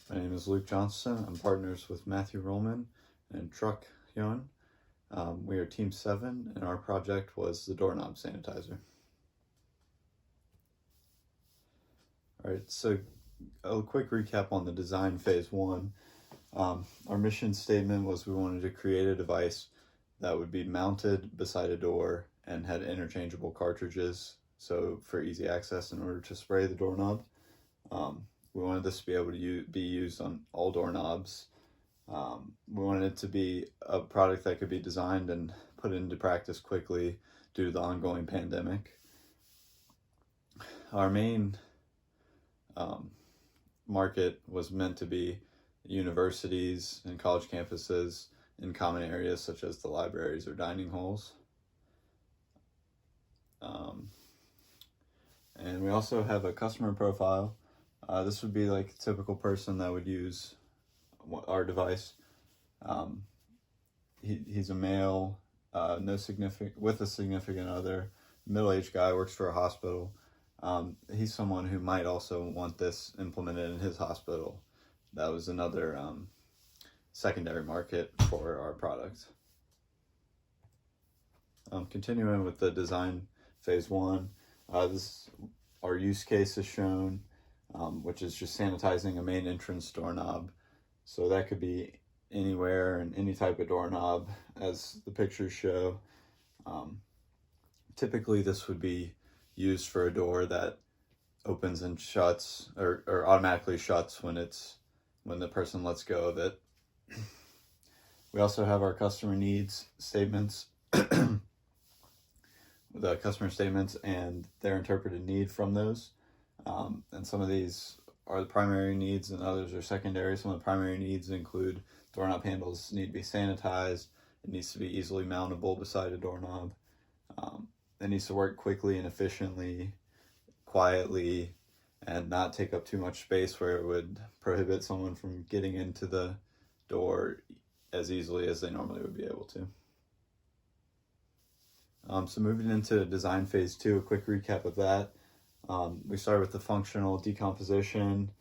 My name is Luke Johnston. I'm partners with Matthew Rollman and Truck Hyun. We are Team 7, and our project was the doorknob sanitizer. Alright, so a quick recap on the design phase 1. Our mission statement was we wanted to create a device that would be mounted beside a door and had interchangeable cartridges, so for easy access in order to spray the doorknob. We wanted this to be able to be used on all doorknobs. We wanted it to be a product that could be designed and put into practice quickly due to the ongoing pandemic. Our main market was meant to be universities and college campuses in common areas such as the libraries or dining halls. And we also have a customer profile. This would be like a typical person that would use our device. He's a male, with a significant other, middle-aged guy, works for a hospital. He's someone who might also want this implemented in his hospital. That was another secondary market for our product. Continuing with the design phase 1, our use case is shown, which is just sanitizing a main entrance doorknob. So that could be anywhere and any type of doorknob, as the pictures show. Typically this would be used for a door that opens and shuts or automatically shuts when the person lets go of it. We also have our customer needs statements, the customer statements and their interpreted need from those. And some of these are the primary needs and others are secondary. Some of the primary needs include doorknob handles need to be sanitized. It needs to be easily mountable beside a doorknob. It needs to work quickly and efficiently, quietly, and not take up too much space where it would prohibit someone from getting into the door as easily as they normally would be able to. So moving into design phase 2, a quick recap of that. We started with the functional decomposition,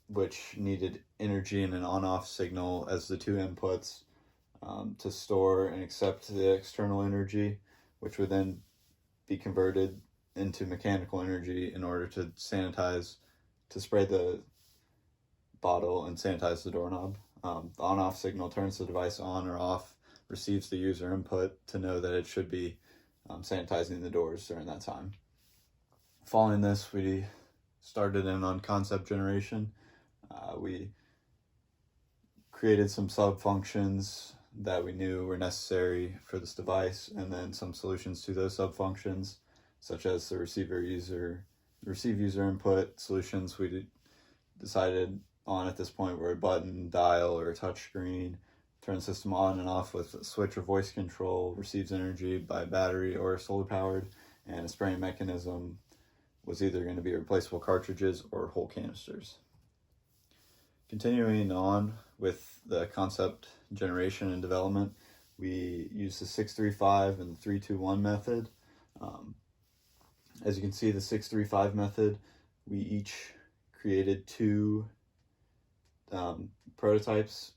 which needed energy and an on-off signal as the two inputs to store and accept the external energy, which would then be converted into mechanical energy in order to spray the bottle and sanitize the doorknob. The on-off signal turns the device on or off, receives the user input to know that it should be sanitizing the doors during that time. Following this, we started in on concept generation. We created some sub-functions that we knew were necessary for this device, and then some solutions to those sub-functions, such as the receive user input solutions we decided on at this point were a button, dial, or a touch screen, turn the system on and off with a switch or voice control, receives energy by battery or solar powered, and a spraying mechanism was either going to be replaceable cartridges or whole canisters. Continuing on with the concept generation and development, we used the 635 and the 321 method. As you can see, the 635 method, we each created 2 prototypes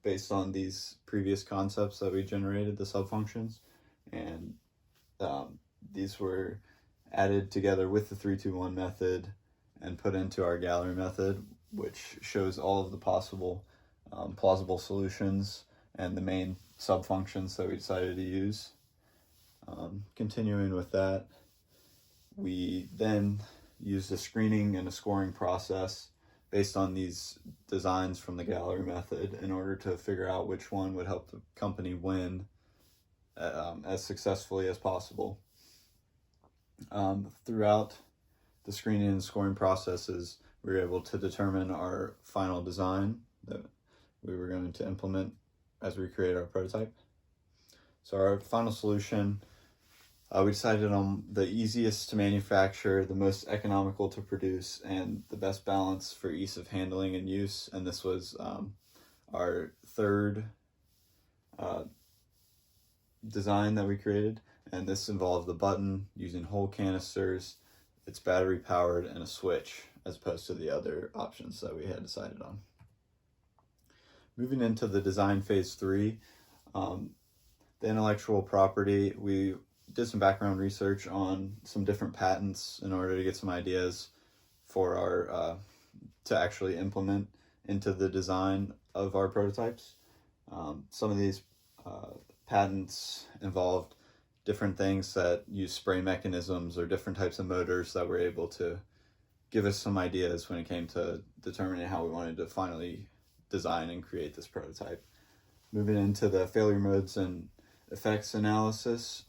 based on these previous concepts that we generated, the subfunctions, and these were added together with the 321 method and put into our gallery method, which shows all of the possible plausible solutions and the main subfunctions that we decided to use. Continuing with that, we then used a screening and a scoring process based on these designs from the gallery method in order to figure out which one would help the company win as successfully as possible. Throughout the screening and scoring processes, we were able to determine our final design that we were going to implement as we create our prototype. So our final solution, we decided on the easiest to manufacture, the most economical to produce, and the best balance for ease of handling and use. And this was our third design that we created. And this involved the button using whole canisters, it's battery powered, and a switch as opposed to the other options that we had decided on. Moving into the design phase 3, the intellectual property, we did some background research on some different patents in order to get some ideas for our to actually implement into the design of our prototypes. Some of these patents involved different things that use spray mechanisms or different types of motors that were able to give us some ideas when it came to determining how we wanted to finally design and create this prototype. Moving into the failure modes and effects analysis,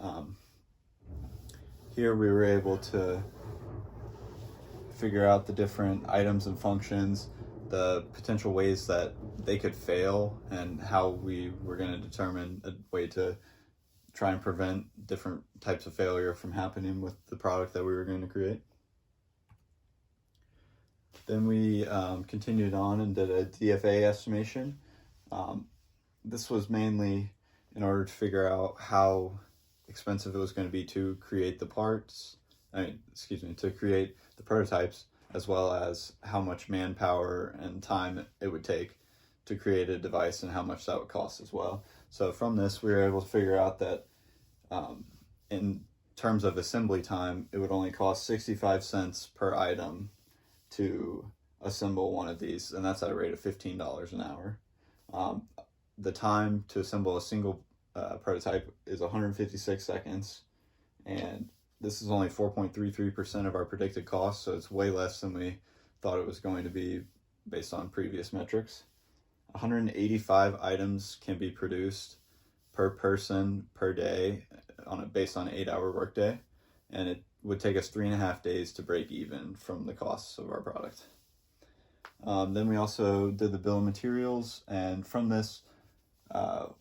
here we were able to figure out the different items and functions, the potential ways that they could fail, and how we were going to determine a way to try and prevent different types of failure from happening with the product that we were going to create. Then we continued on and did a DFA estimation. This was mainly in order to figure out how expensive it was going to be to create the parts, to create the prototypes, as well as how much manpower and time it would take to create a device and how much that would cost as well. So from this, we were able to figure out that in terms of assembly time, it would only cost 65 cents per item to assemble one of these, and that's at a rate of $15 an hour. The time to assemble a single prototype is 156 seconds, and this is only 4.33% of our predicted cost, so it's way less than we thought it was going to be based on previous metrics. 185 items can be produced per person per day based on an 8-hour workday, and it would take us 3.5 days to break even from the costs of our product. Then we also did the bill of materials, and from this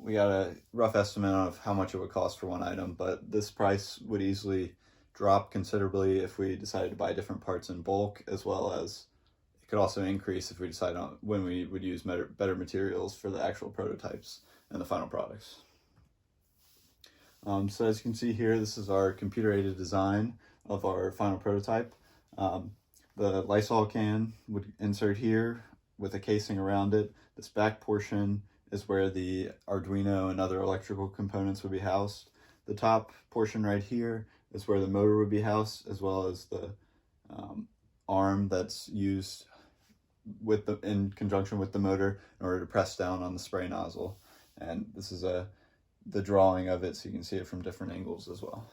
we got a rough estimate of how much it would cost for one item, but this price would easily drop considerably if we decided to buy different parts in bulk, as well as it could also increase if we decide on when we would use better materials for the actual prototypes and the final products. So as you can see here, this is our computer-aided design of our final prototype. The Lysol can would insert here with a casing around it. This back portion is where the Arduino and other electrical components would be housed. The top portion right here is where the motor would be housed, as well as the arm that's used in conjunction with the motor in order to press down on the spray nozzle. And this is the drawing of it, so you can see it from different angles as well.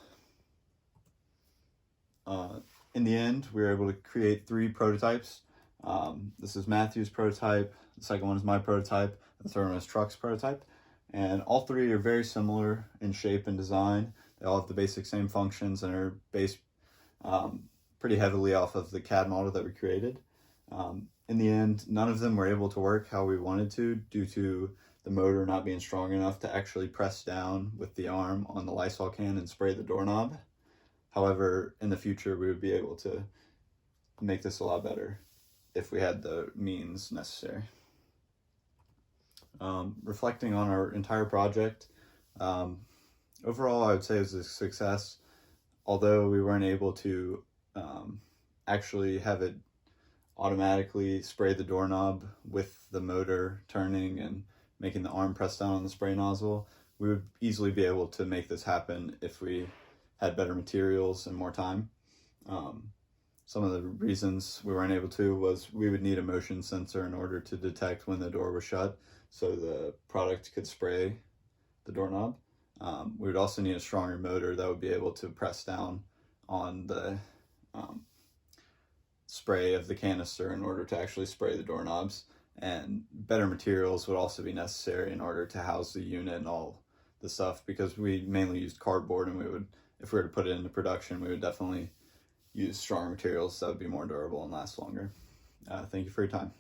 In the end, we were able to create 3 prototypes. This is Matthew's prototype, the second one is my prototype, the third one is Truck's prototype. And all 3 are very similar in shape and design. They all have the basic same functions and are based pretty heavily off of the CAD model that we created. In the end, none of them were able to work how we wanted to due to the motor not being strong enough to actually press down with the arm on the Lysol can and spray the doorknob. However, in the future, we would be able to make this a lot better if we had the means necessary. Reflecting on our entire project, overall, I would say it was a success. Although we weren't able to actually have it automatically spray the doorknob with the motor turning and making the arm press down on the spray nozzle, we would easily be able to make this happen if we had better materials and more time. Some of the reasons we weren't able to was we would need a motion sensor in order to detect when the door was shut so the product could spray the doorknob. We would also need a stronger motor that would be able to press down on the spray of the canister in order to actually spray the doorknobs. And better materials would also be necessary in order to house the unit and all the stuff, because we mainly used cardboard, and if we were to put it into production, we would definitely use stronger materials that would be more durable and last longer. Thank you for your time.